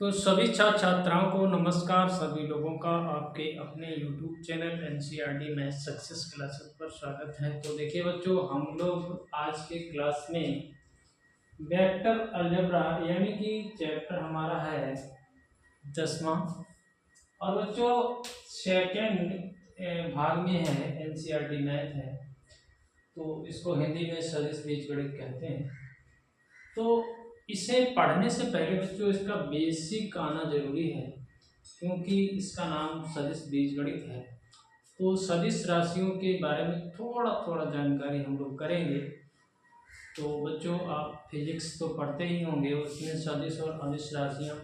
तो सभी छात्र छात्राओं को नमस्कार। सभी लोगों का आपके अपने YouTube channel NCERT math success classes पर स्वागत है। तो देखिए बच्चों, हम लोग आज के क्लास में वेक्टर अलजेब्रा यानी कि चैप्टर हमारा है 10वां और बच्चों सेकेंड भाग में है, एनसीईआरटी मैथ है, तो इसको हिंदी में सदिश बीजगणित कहते हैं। तो इसे पढ़ने से पहले बच्चों इसका बेसिक आना जरूरी है, क्योंकि इसका नाम सदिश बीजगणित है। तो सदिश राशियों के बारे में थोड़ा थोड़ा जानकारी हम लोग करेंगे। तो बच्चों, आप फिजिक्स तो पढ़ते ही होंगे, उसमें सदिश और अदिश राशियाँ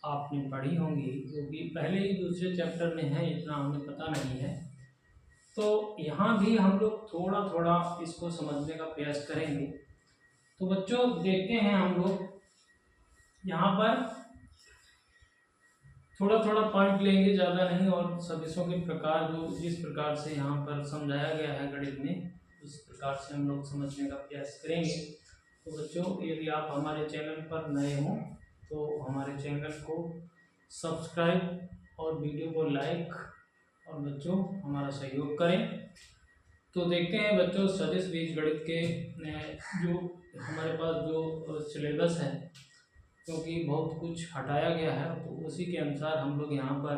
आपने पढ़ी होंगी, क्योंकि पहले ही दूसरे चैप्टर में है, इतना हमें पता नहीं है। तो यहाँ भी हम लोग थोड़ा थोड़ा इसको समझने का प्रयास करेंगे। तो बच्चों देखते हैं, हम लोग यहाँ पर थोड़ा थोड़ा पॉइंट लेंगे, ज़्यादा नहीं, और सदिशों के प्रकार जो जिस प्रकार से यहाँ पर समझाया गया है गणित में, उस प्रकार से हम लोग समझने का प्रयास करेंगे। तो बच्चों, यदि आप हमारे चैनल पर नए हों तो हमारे चैनल को सब्सक्राइब और वीडियो को लाइक और बच्चों हमारा सहयोग करें। तो देखते हैं बच्चों, सदिश बीजगणित के जो हमारे पास जो सिलेबस है, क्योंकि बहुत कुछ हटाया गया है, तो उसी के अनुसार हम लोग यहाँ पर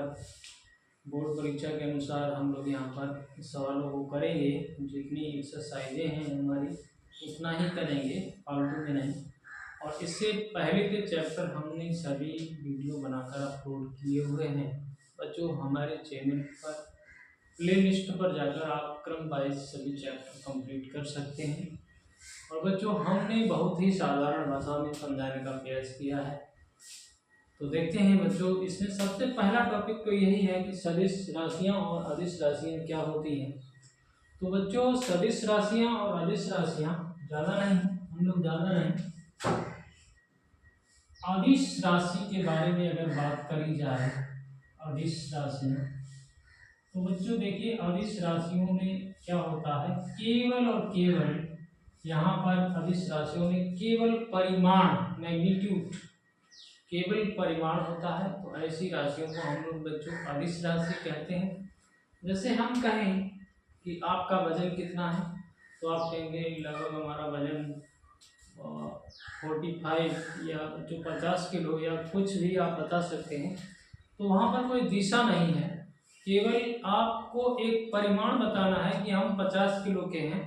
बोर्ड परीक्षा के अनुसार हम लोग यहाँ पर सवालों को करेंगे। जितनी एक्सरसाइजें हैं हमारी उतना ही करेंगे, फालतू में नहीं। और इससे पहले के चैप्टर हमने सभी वीडियो बनाकर अपलोड किए हुए हैं बच्चों। हमारे चैनल पर प्ले लिस्ट पर जाकर आप क्रम वाइज सभी चैप्टर कंप्लीट कर सकते हैं। और बच्चों, हमने बहुत ही साधारण भाषा में समझाने का प्रयास किया है। तो देखते हैं बच्चों, इसमें सबसे पहला टॉपिक तो यही है कि सदिश राशियां और अदिश राशियां क्या होती हैं। तो बच्चों, सदिश राशियां और अदिश राशियां ज़्यादा नहीं, अदिश राशि के बारे में अगर बात करी जाए, अदिश राशियां, तो बच्चों देखिए, अदिश राशियों में क्या होता है, केवल और केवल यहाँ पर अदिश राशियों में केवल परिमाण, मैग्नीट्यूड, केवल परिमाण होता है। तो ऐसी राशियों को हम लोग बच्चों अदिश राशि कहते हैं। जैसे हम कहें कि आपका वजन कितना है, तो आप कहेंगे लगभग हमारा वजन 45 या जो 50 किलो या कुछ भी आप बता सकते हैं। तो वहाँ पर कोई दिशा नहीं है, केवल आपको एक परिमाण बताना है कि हम 50 किलो के हैं।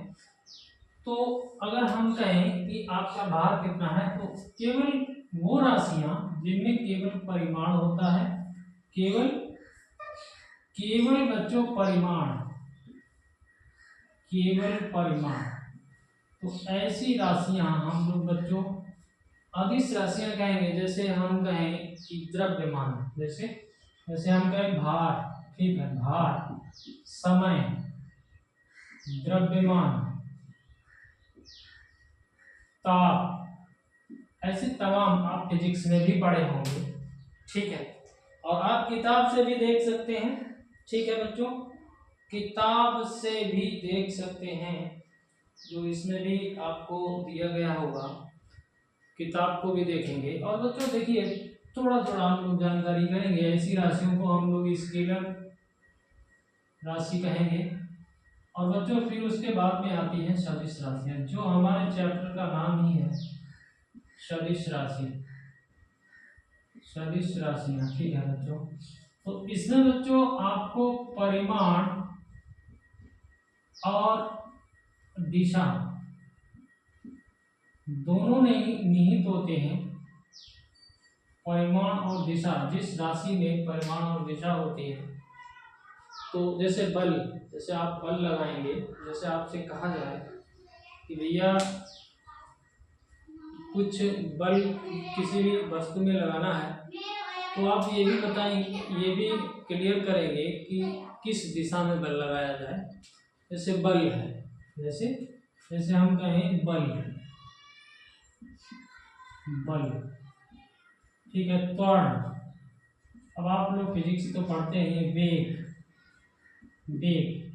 तो अगर हम कहें कि आपका भार कितना है, तो केवल वो राशियां जिनमें केवल परिमाण होता है, केवल केवल बच्चों परिमाण, केवल परिमाण, तो ऐसी राशियां हम लोग बच्चों अदिश राशियां कहेंगे। जैसे हम कहें कि द्रव्यमान, जैसे हम कहें भार, ठीक है, भार, समय, द्रव्यमान, ताप, ऐसे तमाम आप फिजिक्स में भी पढ़े होंगे, ठीक है। और आप किताब से भी देख सकते हैं, ठीक है बच्चों, किताब से भी देख सकते हैं, जो इसमें भी आपको दिया गया होगा, किताब को भी देखेंगे। और बच्चों देखिए, थोड़ा थोड़ा हम लोग जानकारी करेंगे। ऐसी राशियों को हम लोग स्केलर राशि कहेंगे। और बच्चों फिर उसके बाद में आती है सदिश राशियां, जो हमारे चैप्टर का नाम ही है सदिश राशि, सदिश राशियां, ठीक है बच्चों। तो इसमें बच्चों आपको परिमाण और दिशा दोनों निहित होते हैं। परिमाण और दिशा, जिस राशि में परिमाण और दिशा होती है, तो जैसे बल, जैसे आप बल लगाएंगे, जैसे आपसे कहा जाए कि भैया कुछ बल किसी भी वस्तु में लगाना है, तो आप ये भी बताएंगे, ये भी क्लियर करेंगे कि किस दिशा में बल लगाया जाए। जैसे बल है, जैसे हम कहें बल, ठीक है, त्वरण। अब आप लोग फिजिक्स तो पढ़ते हैं, वेग,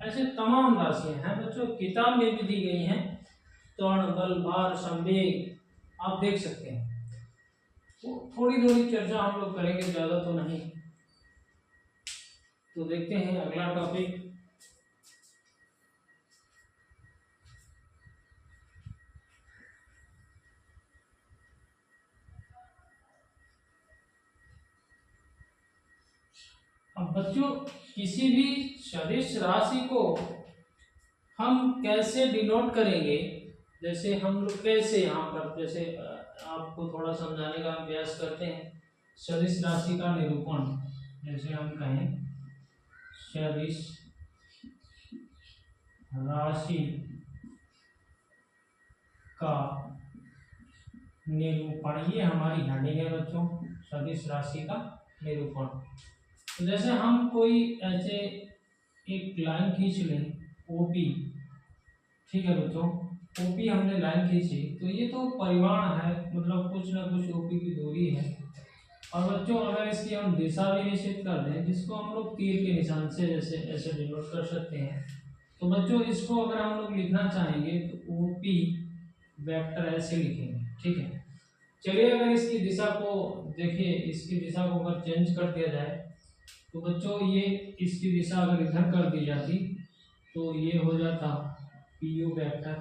ऐसे तमाम राशियां हैं बच्चों, किताब में भी दी गई हैं। त्वरण, बल, भार, संवेग आप देख सकते हैं। थोड़ी थोड़ी चर्चा हम लोग करेंगे, ज़्यादा तो नहीं। तो देखते हैं अगला टॉपिक। अब बच्चों, किसी भी सदिश राशि को हम कैसे डिनोट करेंगे, जैसे हम लोग कैसे यहाँ पर, जैसे आपको थोड़ा समझाने का अभ्यास करते हैं। सदिश राशि का निरूपण, जैसे हम कहें सदिश राशि का निरूपण, ये हमारी हेडिंग है बच्चों, सदिश राशि का निरूपण। तो जैसे हम कोई ऐसे एक लाइन खींच लें ओपी, ठीक है बच्चों, ओपी हमने लाइन खींची, तो ये तो परिमाण है, मतलब कुछ ना कुछ ओपी की दूरी है। और बच्चों अगर इसकी हम दिशा भी निश्चित कर दें, जिसको हम लोग तीर के निशान से जैसे ऐसे डिनोट कर सकते हैं, तो बच्चों इसको अगर हम लोग लिखना चाहेंगे तो ओपी वेक्टर ऐसे लिखेंगे, ठीक है। चलिए अगर इसकी दिशा को देखिए, इसकी दिशा को अगर चेंज कर दिया जाए, तो बच्चों ये इसकी दिशा अगर इधर कर दी जाती तो ये हो जाता पीयू वेक्टर,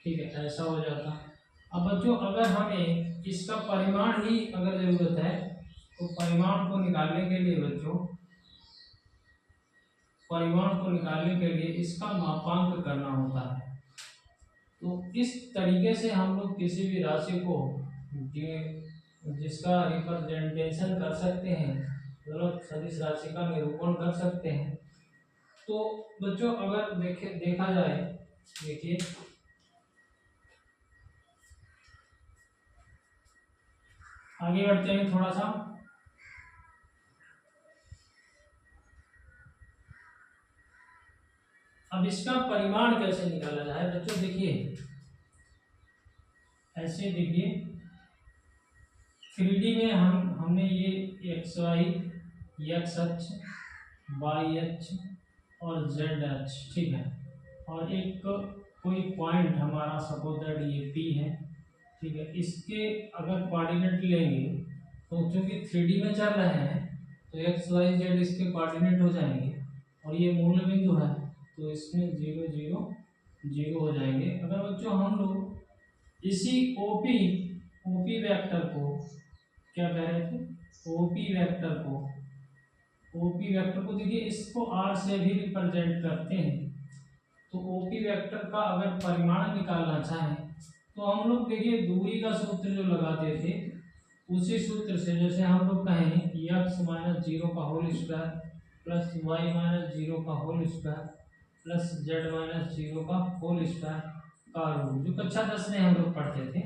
ठीक है, ऐसा हो जाता। अब बच्चों अगर हमें इसका परिमाण ही अगर जरूरत है, तो परिमाण को निकालने के लिए बच्चों, परिमाण को निकालने के लिए इसका मापांक करना होता है। तो इस तरीके से हम लोग किसी भी राशि को जिसका रिप्रेजेंटेशन कर सकते हैं, मतलब सदिश राशि का निरूपण कर सकते हैं। तो बच्चों अगर देखा जाए, देखिए आगे बढ़ते हैं थोड़ा सा। अब इसका परिमाण कैसे निकाला जाए बच्चों, देखिए ऐसे देखिए 3D में हमने ये एक्स वाई, एक्स अक्ष, वाई अक्ष और जेड अक्ष, ठीक है, और एक कोई पॉइंट हमारा सपोज दैट ये पी है, ठीक है। इसके अगर कोऑर्डिनेट लेंगे तो चूंकि 3D में चल रहे हैं तो एक्स वाई जेड इसके कोऑर्डिनेट हो जाएंगे, और ये मूल बिंदु है तो इसमें 0 0 0 हो जाएंगे। अगर बच्चों हम लोग इसी ओपी वेक्टर को क्या कह रहे थे, ओपी वेक्टर को देखिए, इसको आर से भी रिप्रेजेंट करते हैं। तो ओपी वेक्टर का अगर परिमाण निकालना चाहें तो हम लोग देखिए दूरी का सूत्र जो लगाते थे उसी सूत्र से, जैसे हम लोग कहें एक्स माइनस 0 का whole square plus y minus 0 का whole square plus z minus 0 का होल स्क्वायर का रूट, जो कक्षा 10 में हम लोग पढ़ते थे।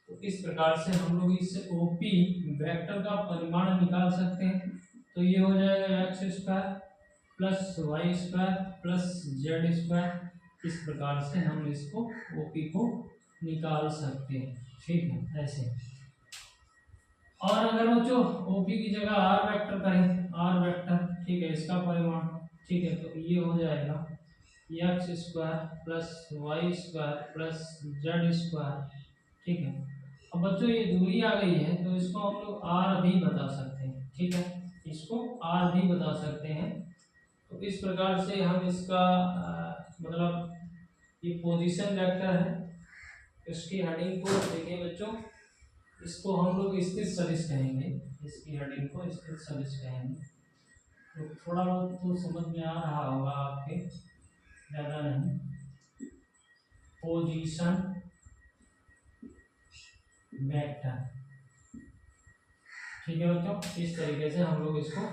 तो इस प्रकार से हम लोग इस ओपी वेक्टर का परिमाण निकाल सकते हैं। तो ये हो जाएगा x square plus y square plus z square. इस प्रकार से हम इसको ओपी को निकाल सकते हैं, ठीक है, ऐसे। और अगर बच्चों ओपी की जगह आर वेक्टर करें, आर वेक्टर, ठीक है, इसका परिमाण, ठीक है, तो ये हो जाएगा x square plus y square plus z square, ठीक है। अब बच्चों ये दूरी आ गई है तो इसको हम लोग आर भी बता सकते हैं, ठीक है, इसको आर भी बता सकते हैं। तो इस प्रकार से हम इसका मतलब ये पोजीशन वेक्टर है, इसकी हेडिंग को देखिए बच्चों, इसको हम लोग स्थित सदिश कहेंगे, इसकी हेडिंग को स्थित सदिश कहेंगे। तो थोड़ा बहुत तो समझ में आ रहा होगा आपके, ज़्यादा नहीं। पोजीशन वेक्टर, ठीक है बच्चों, इस तरीके से हम लोग इसको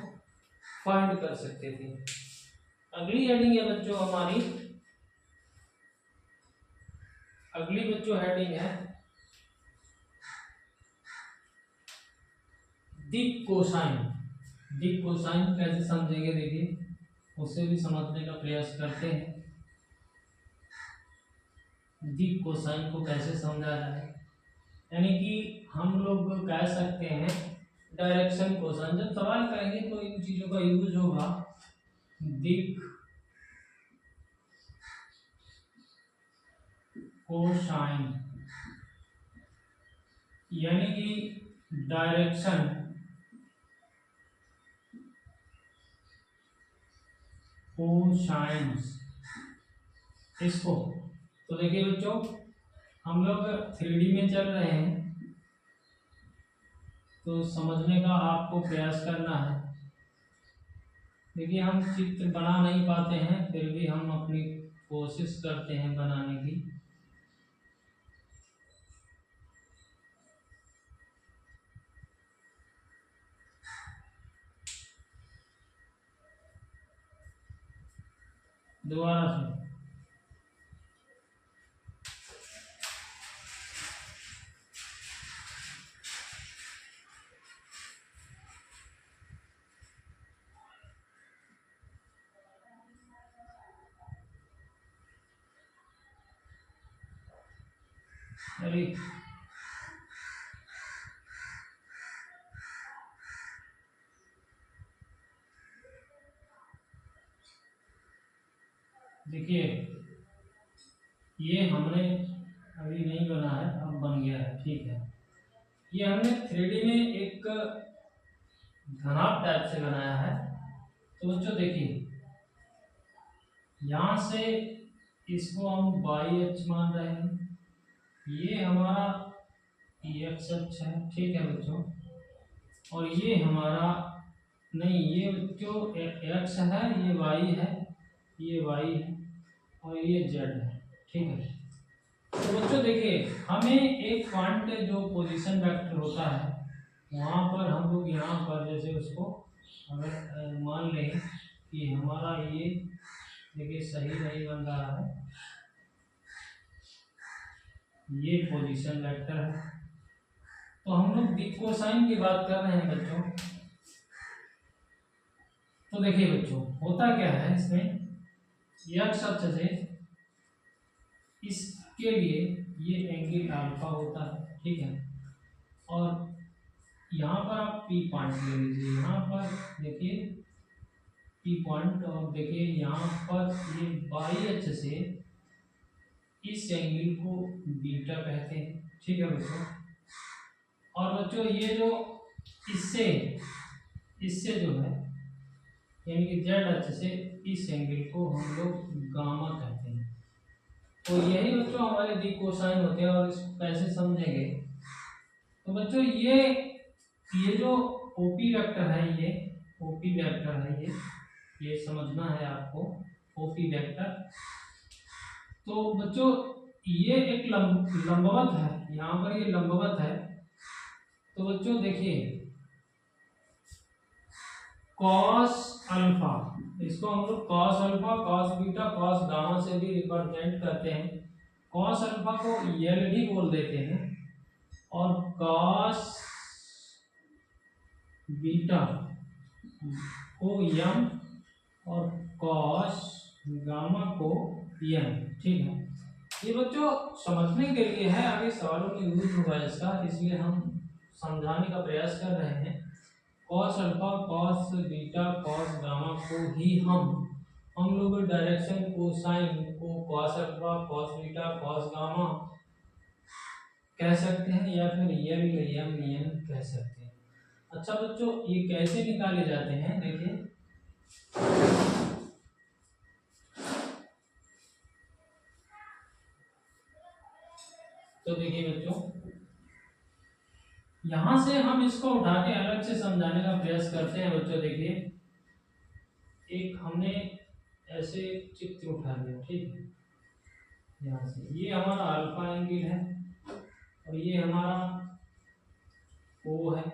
फाइंड कर सकते थे। अगली हेडिंग है बच्चों हमारी, अगली बच्चों हेडिंग है दिक् कोसाइन। दिक् कोसाइन कैसे समझेंगे, देखिए उसे भी समझने का प्रयास करते हैं। दिक् कोसाइन को कैसे समझा जाए, यानी कि हम लोग कह सकते हैं डायरेक्शन कोसाइन। जब सवाल करेंगे तो इन चीजों का यूज होगा, दिक् कोसाइन, यानी कि डायरेक्शन कोसाइंस इसको। तो देखिए बच्चों, हम लोग 3D में चल रहे हैं, तो समझने का आपको प्रयास करना है। देखिए हम चित्र बना नहीं पाते हैं, फिर भी हम अपनी कोशिश करते हैं बनाने की। दोबारा से अरे देखिए, ये हमने अभी नहीं बना है, अब बन गया है, ठीक है। ये हमने 3D में एक घनाभ टाइप से बनाया है। तो बच्चों देखिए, यहाँ से इसको हम बाई अक्ष मान रहे हैं, ये हमारा एक्स अक्ष है, ठीक है बच्चों। और ये हमारा नहीं, ये बच्चों एक्स है, ये वाई है, ये वाई है, और ये जेड है, ठीक है। तो बच्चों देखिए, हमें एक पॉइंट जो पोजीशन वेक्टर होता है, वहाँ पर हम लोग यहाँ पर जैसे उसको अगर मान लें कि हमारा ये देखिए सही नहीं बन रहा है, ये पोजीशन वेक्टर है। तो हम लोग डी कोसाइन की बात कर रहे हैं बच्चों। तो देखिए बच्चों, होता क्या है इसमें, एक्स अक्ष से इसके लिए ये एंगल अल्फा होता है, ठीक है। और यहाँ पर आप पी पॉइंट ले लीजिए, यहाँ पर देखिए पी पॉइंट, और देखिए यहाँ पर ये बाई अक्ष से इस एंगल को बीटा कहते हैं, ठीक है बच्चों। और बच्चों ये जो इससे इससे जो है यानी कि जेड अक्ष से इस एंगल को हम लोग गामा कहते हैं। तो यही बच्चों हमारे दी कोसाइन होते हैं, और इसको कैसे समझेंगे। तो बच्चों ये जो ओपी वेक्टर है, ये ओपी वेक्टर है, ये समझना है आपको, ओपी वेक्टर। तो बच्चों ये एक लंबवत है, यहाँ पर ये लंबवत है। तो बच्चों देखिए, कॉस अल्फा, इसको हम लोग cos alpha, cos beta, cos gamma से भी रिप्रेजेंट करते हैं। कॉस अल्फा को यल भी बोल देते हैं, और कॉस बीटा को यम, और कॉस गामा को यम, ठीक है। ये बच्चों समझने के लिए है, आगे सवालों में यूज होगा इसका, इसलिए हम समझाने का प्रयास कर रहे हैं। Cos alpha, cos beta, cos gamma को ही हम लोग डायरेक्शन कोसाइन को cos alpha, cos beta, cos gamma कह सकते हैं, या फिर यम कह सकते हैं। अच्छा बच्चों, ये कैसे निकाले जाते हैं, देखिए। तो देखिए बच्चों, यहां से हम इसको उठा के अलग से समझाने का प्रयास करते हैं। बच्चों देखिए, एक हमने ऐसे चित्र उठा लिया, ठीक है। यहाँ से ये हमारा अल्फा एंगल है, और ये हमारा ओ है,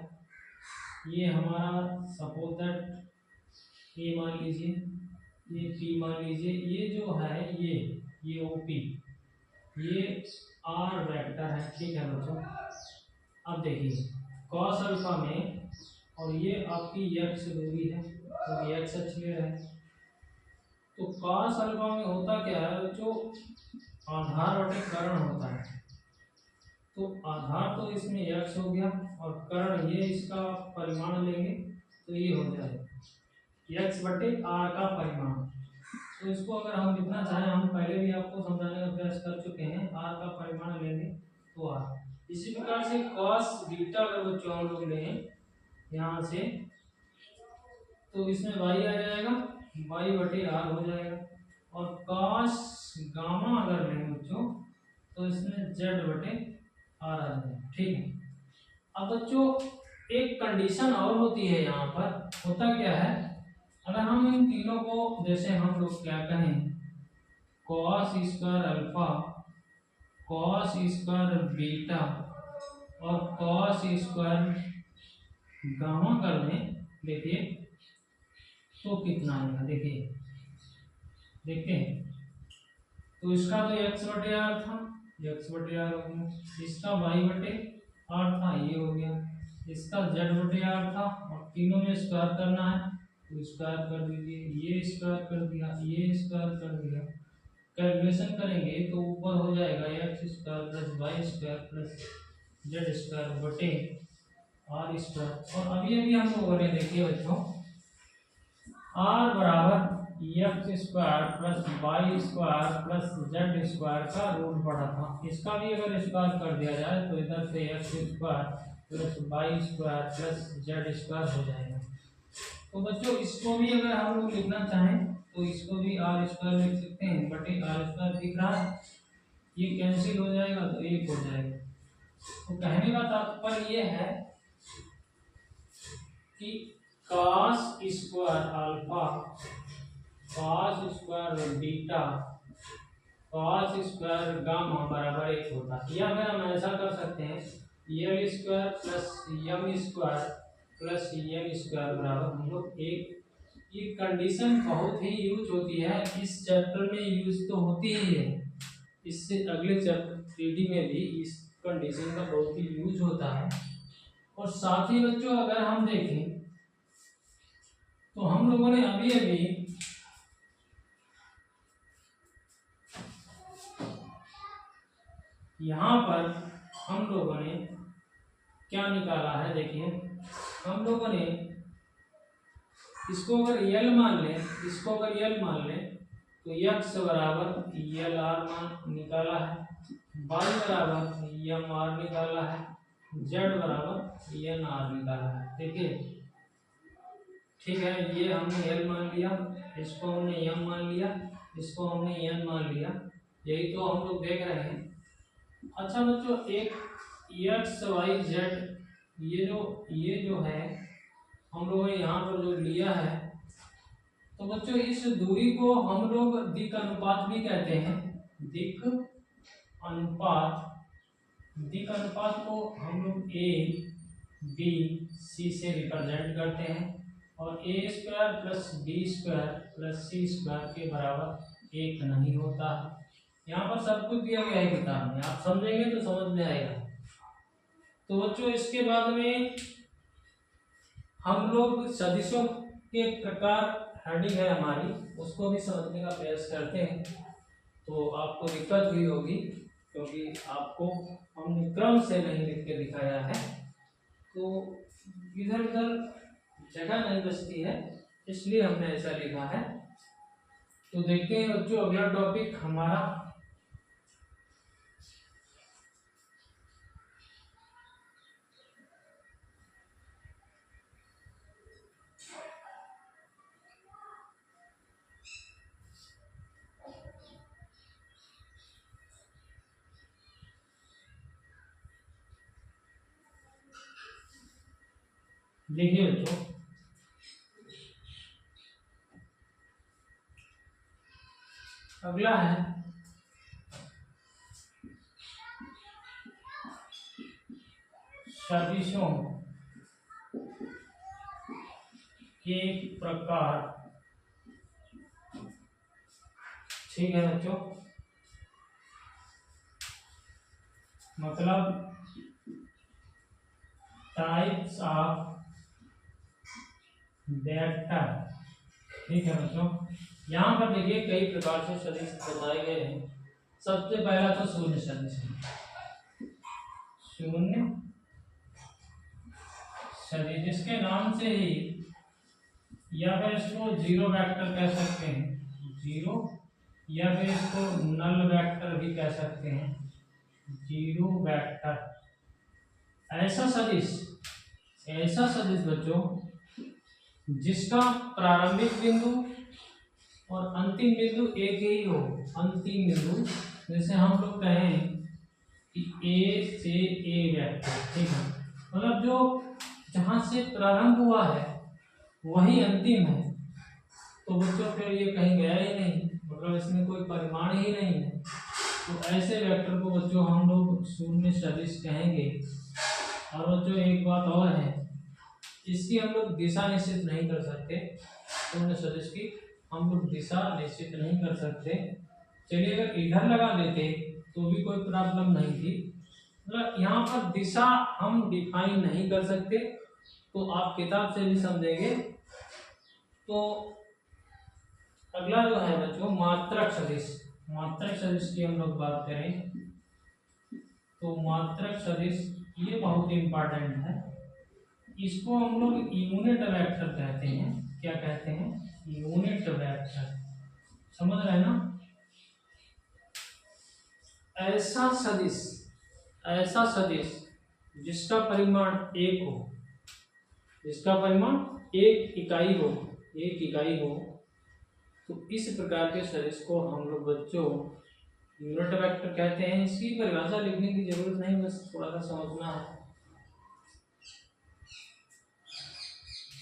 ये हमारा सपोज दैट ए मान लीजिए, ये पी मान लीजिए, ये जो है ये ओपी, ये आर वेक्टर है, ठीक है बच्चों। अब देखिए कॉस अल्फा में, और ये आपकी एक्स दूरी है, तो एक्स अक्ष ले रहे हैं। तो कॉस अल्फा में होता क्या है बच्चों, आधार बटे कर्ण होता है। तो आधार तो इसमें एक्स हो गया, और कर्ण ये इसका परिमाण लेंगे तो ये हो जाएगा एक्स बटे आर का परिमाण। तो इसको अगर हम लिखना चाहें, हम पहले भी आपको समझाने का प्रयास कर चुके हैं, आर का परिमाण लेंगे तो आर, इसी प्रकार से cos बीटा अगर बच्चों हम लोग लें यहाँ से, तो इसमें y आ जाएगा, y/r हो जाएगा। और cos गामा अगर लें बच्चों तो इसमें z/r आ जाएगा। ठीक है। अब बच्चों एक कंडीशन और होती है यहाँ पर, होता क्या है, अगर हम इन तीनों को जैसे हम लोग क्या कहें cos square alpha, cos square beta और cos स्क्वायर गामा कर लें, देखिए तो कितना आएगा, देखिए देखते हैं। तो इसका तो x/r था, x/r हो गया, इसका y/r था, ये हो गया, इसका z/r था, और तीनों में स्क्वायर करना है तो स्क्वायर कर दीजिए, ये स्क्वायर कर दिया, ये स्क्वायर कर दिया, कैलकुलेशन करेंगे तो ऊपर हो जाएगा x² + y² + z² r square. और अभी अभी हम लोगों ने देखिए बच्चों r बराबर x² + y² + z² का रूट पड़ा था, इसका भी अगर स्क्वायर कर दिया जाए तो इधर से x² + y² + z² हो जाएगा। तो बच्चों इसको भी अगर हम लोग लिखना चाहें तो इसको भी r² लिख सकते हैं, बटे r² दिख रहा है, ये कैंसिल हो जाएगा तो 1 हो जाएगा। तो कहने का तात्पर्य ये है कि cos square alpha, cos square beta, cos square gamma बराबर 1 होता है। या फिर हम ऐसा कर सकते हैं l² + m² + n² बराबर हम लोग 1। ये कंडीशन बहुत ही यूज होती है, इस चैप्टर में यूज तो होती ही है, इससे अगले चैप्टर 3D में भी इस कंडीशन का बहुत ही यूज होता है। और साथ ही बच्चों अगर हम देखें तो हम लोगों ने अभी अभी यहाँ पर हम लोगों ने क्या निकाला है, देखिए हम लोगों ने इसको अगर यल मान लें, इसको अगर यल मान लें तो x बराबर LR मान निकाला है, y बराबर MR निकाला है, z बराबर NR निकाला है। देखिए ठीक है, ये हमने L मान लिया, इसको हमने M मान लिया, इसको हमने N मान लिया, यही तो हम लोग देख रहे हैं। अच्छा बच्चों एक x y z ये जो है हम लोगों ने यहाँ पर जो लिया है, तो बच्चों इस दूरी को हम लोग दिक् अनुपात भी कहते हैं। दिक् अनुपात को हम लोग a b c से रिप्रेजेंट करते हैं, और a² + b² + c² के बराबर 1 नहीं होता। यहाँ पर सब कुछ दिया गया है किताब में, आप समझेंगे तो समझ में आएगा। तो बच्चों इसके बाद में हम लोग सदिशों के प्रकार हेडिंग है हमारी, उसको भी समझने का प्रयास करते हैं। तो आपको दिक्कत हुई होगी क्योंकि आपको हमने क्रम से नहीं लिख के दिखाया है, तो इधर उधर जगह नहीं बचती है, इसलिए हमने ऐसा लिखा है। तो देखते हैं बच्चों अगला टॉपिक हमारा देखिए बच्चों अगला है सदिशों के प्रकार। ठीक है बच्चों, मतलब टाइप्स ऑफ वेक्टर। ठीक है बच्चों, यहाँ पर देखिए कई प्रकार से सदिश बताए गए हैं। सबसे पहला तो शून्य सदिश है, शून्य सदिश, जिसके नाम से ही या फिर इसको जीरो वेक्टर कह सकते हैं, जीरो, या फिर इसको नल वेक्टर भी कह सकते हैं, जीरो वेक्टर। ऐसा सदिश बच्चों जिसका प्रारंभिक बिंदु और अंतिम बिंदु एक ही हो। अंतिम बिंदु जैसे हम लोग कहें कि ए से ए वेक्टर, ठीक है, मतलब जो जहां से प्रारंभ हुआ है वही अंतिम है, तो बच्चों फिर ये कहीं गया ही नहीं, मतलब इसमें कोई परिमाण ही नहीं है। तो ऐसे वेक्टर को बच्चों हम लोग शून्य सदिश कहेंगे। और बच्चों एक बात और है, इसकी हम लोग दिशा निश्चित नहीं कर सकते। शून्य सदिश की हम लोग दिशा निश्चित नहीं कर सकते। चलिए अगर इधर लगा देते तो भी कोई प्रॉब्लम नहीं थी, मतलब यहाँ पर दिशा हम डिफाइन नहीं कर सकते, तो आप किताब से भी समझेंगे। तो अगला जो है बच्चों मात्रक सदिश। मात्रक सदिश की हम लोग बात करें तो मात्रक सदिश ये बहुत इंपॉर्टेंट है। इसको हम लोग यूनिट वेक्टर कहते हैं। क्या कहते हैं? Unit vector. समझ रहे हैं ना? ऐसा सदिश जिसका परिमाण एक हो, जिसका परिमाण एक इकाई हो, तो इस प्रकार के सदिश को हम लोग बच्चों यूनिट वेक्टर कहते हैं। इसकी परिभाषा लिखने की जरूरत नहीं, बस थोड़ा सा समझना है।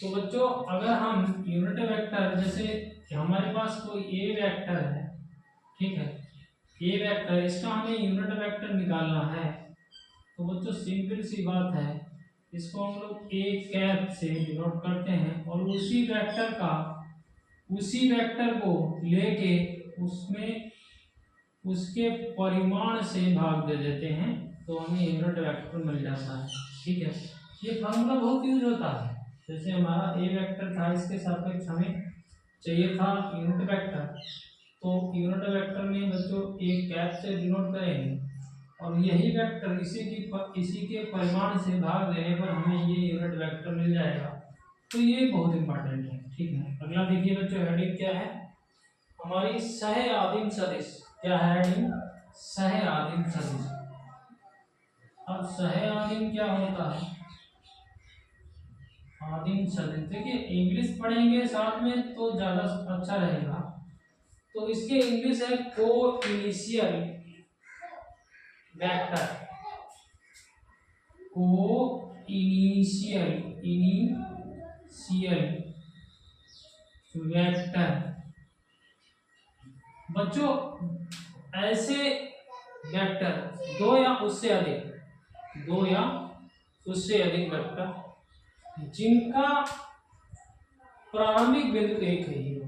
तो बच्चों अगर हम यूनिट वेक्टर, जैसे हमारे पास कोई ए वेक्टर है, ठीक है, ए वेक्टर, इसका हमें यूनिट वेक्टर निकालना है, तो बच्चों सिंपल सी बात है, इसको हम लोग ए कैप से डिनोट करते हैं और उसी वेक्टर को लेके उसमें उसके परिमाण से भाग दे देते हैं, तो हमें यूनिट वेक्टर मिल जाता है। ठीक है, ये फॉर्मूला बहुत यूज होता है। जैसे हमारा ए वेक्टर था, इसके सापेक्ष हमें चाहिए था यूनिट वेक्टर, तो यूनिट वेक्टर में बच्चों एक कैप से डिनोट करेंगे और यही वेक्टर इसी के परिमाण से भाग देने पर हमें ये यूनिट वेक्टर मिल जाएगा। तो ये बहुत इंपॉर्टेंट है। ठीक है, अगला देखिए बच्चों, हेडिंग क्या है हमारी? सह आदिम सदिश। क्या है हेडिंग? सह आदिम सदिश। अब सह आदिम क्या होता है? आदिम सदिश, देखिए इंग्लिश पढ़ेंगे साथ में तो ज्यादा अच्छा रहेगा। तो इसके इंग्लिश है को इनिशियल वेक्टर। को इनिशियल वेक्टर। बच्चों ऐसे वेक्टर दो या उससे अधिक वेक्टर जिनका प्रारंभिक बिंदु एक ही हो,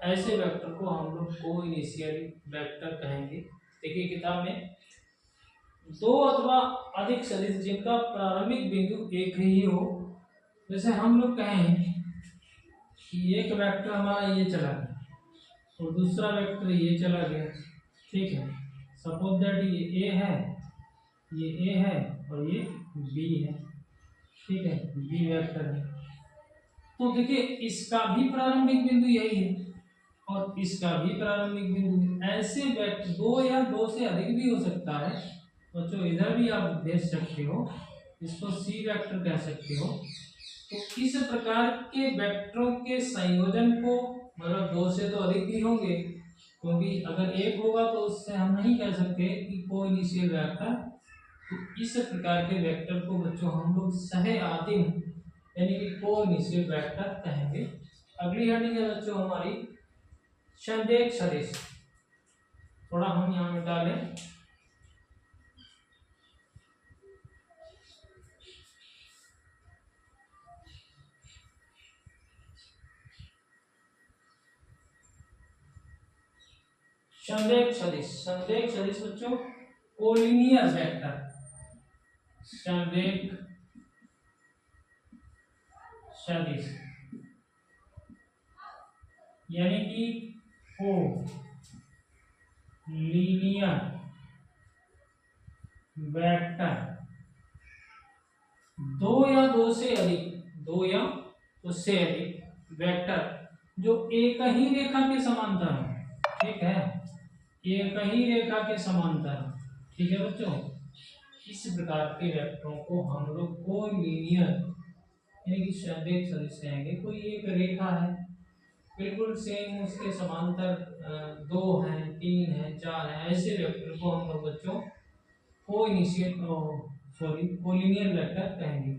ऐसे वेक्टर को हम लोग को इनिशियल वेक्टर कहेंगे। देखिए किताब में दो अथवा अधिक सदिश जिनका प्रारंभिक बिंदु एक ही हो, जैसे हम लोग कहें कि एक वेक्टर हमारा ये चला गया और दूसरा वेक्टर ये चला गया, ठीक है, सपोज दैट ये ए है और ये बी है, ठीक है, बी वेक्टर है। तो देखिए इसका भी प्रारंभिक बिंदु यही है और इसका भी प्रारंभिक बिंदु है। ऐसे वेक्टर दो या दो से अधिक भी हो सकता है बच्चों, इधर भी आप भेज सकते हो, इसको सी वेक्टर कह सकते हो। तो इस प्रकार के वेक्टरों के संयोजन को, मतलब दो से तो अधिक भी होंगे, क्योंकि अगर एक होगा तो उससे हम नहीं कह सकते कि को इनिशियल वेक्टर। तो इस प्रकार के वेक्टर को बच्चों हम लोग सह आदिम यानी कि को इनिशियल वेक्टर कहेंगे। अगली हेडिंग है बच्चों हमारी संदेश सदिश। थोड़ा हम यहाँ मिटा लें। संदेश सदिश बच्चों कोलिनियर वेक्टर। संदेश सदिश यानी कि को लीनियर वेक्टर दो या उससे अधिक वेक्टर जो एक ही रेखा के समांतर हो, ठीक है, एक ही रेखा के समांतर, ठीक है बच्चों, इस प्रकार के वेक्टरों को हम लोग कोलिनियर यानी कि सदिश कहेंगे। कोई एक रेखा है बिल्कुल सेम, उसके समांतर 2 हैं, 3 हैं, 4 हैं, ऐसे वेक्टर को हम लोग बच्चों कोलिनियर वेक्टर कहेंगे।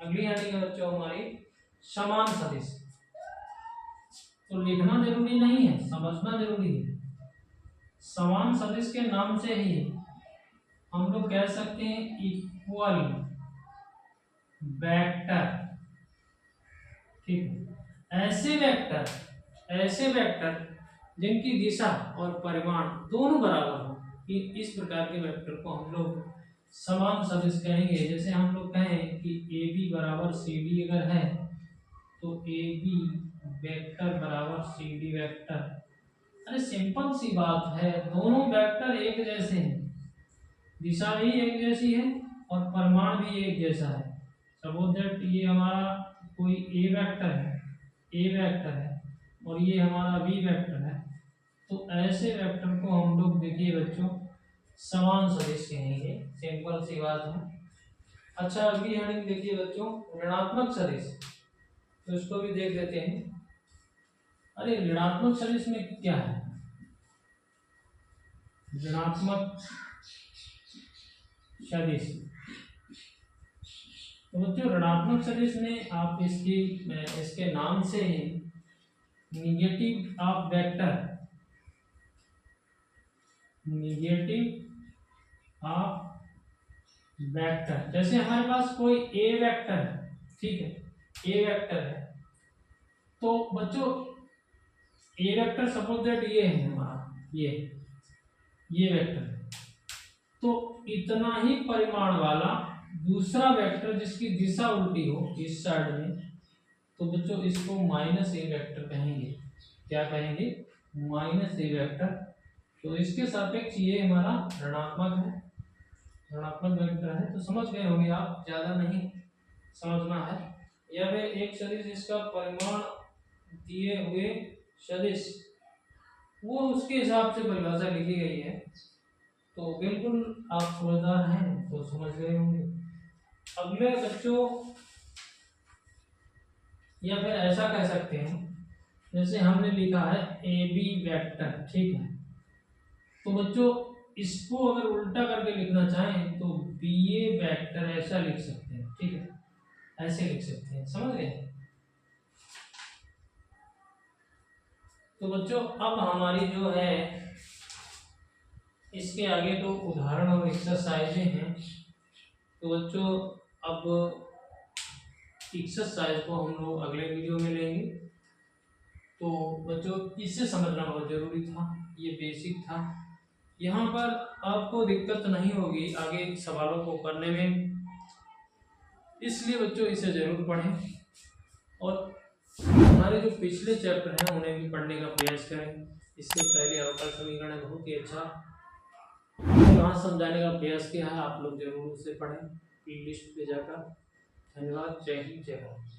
अगली हेडिंग है बच्चों हमारी समान सदिश। तो लिखना जरूरी नहीं है, समझना जरूरी है। समान सदिश के नाम से ही हम लोग कह सकते हैं इक्वल वेक्टर, ठीक है। ऐसे वेक्टर जिनकी दिशा और परिमाण दोनों बराबर हो, कि इस प्रकार के वेक्टर को हम लोग समान सदिश कहेंगे। जैसे हम लोग कहें कि ए बी बराबर सी डी अगर है तो ए बी वेक्टर बराबर सी डी वेक्टर। अरे सिंपल सी बात है, दोनों वेक्टर एक जैसे हैं, दिशा भी एक जैसी है और परिमाण भी एक जैसा है। सपोज दैट ये हमारा कोई ए वेक्टर है और ये हमारा बी वेक्टर है, तो ऐसे वेक्टर को हम लोग देखिए बच्चों समान सदिश कहेंगे। सिंपल सी बात है। अच्छा अगली हेडिंग देखिए बच्चों ऋणात्मक सदिश, तो इसको भी देख लेते हैं। अरे ऋणात्मक सदिश में क्या है? ऋणात्मक सदिश, तो बच्चों ऋणात्मक सदिश में आप इसके नाम से ही निगेटिव ऑफ वेक्टर, जैसे हमारे पास कोई ए वेक्टर है, ठीक है, ए वेक्टर है, तो बच्चों ए वेक्टर सपोज दैट ये है हमारा, ये वेक्टर है, तो इतना ही परिमाण वाला दूसरा वेक्टर जिसकी दिशा उल्टी हो इस साइड में, तो बच्चों इसको माइनस ए वेक्टर कहेंगे। क्या कहेंगे? माइनस ए वेक्टर। तो इसके सापेक्ष ये हमारा ऋणात्मक वेक्टर है। तो समझ गए होंगे आप, ज्यादा नहीं समझना है। या फिर एक सदिश जिसका परिमाण दिए हुए सदिश वो उसके हिसाब से परिभाषा लिखी गई है, तो बिल्कुल आप समझदार हैं तो समझ गए होंगे। अगले बच्चों या फिर ऐसा कह सकते हैं, जैसे हमने लिखा है ए बी वेक्टर, ठीक है, तो बच्चों इसको अगर उल्टा करके लिखना चाहें तो बी ए वेक्टर ऐसा लिख सकते हैं, ठीक है, ऐसे लिख सकते हैं। समझ गए? तो बच्चों अब हमारी जो है इसके आगे तो उदाहरण और एक्सरसाइजें हैं, तो बच्चों अब एक्सरसाइज को हम लोग अगले वीडियो में लेंगे। तो बच्चों इससे समझना बहुत जरूरी था, ये बेसिक था। यहाँ पर आपको दिक्कत नहीं होगी आगे सवालों को करने में, इसलिए बच्चों इसे जरूर पढ़ें और हमारे जो पिछले चैप्टर हैं उन्हें भी पढ़ने का प्रयास करें। इससे पहले अवकल समीकरण बहुत ही अच्छा यहाँ समझाने का प्रयास किया है, आप लोग जरूर उसे पढ़ें प्लेलिस्ट पे जाकर। धन्यवाद। जय हिंद, जय भारत।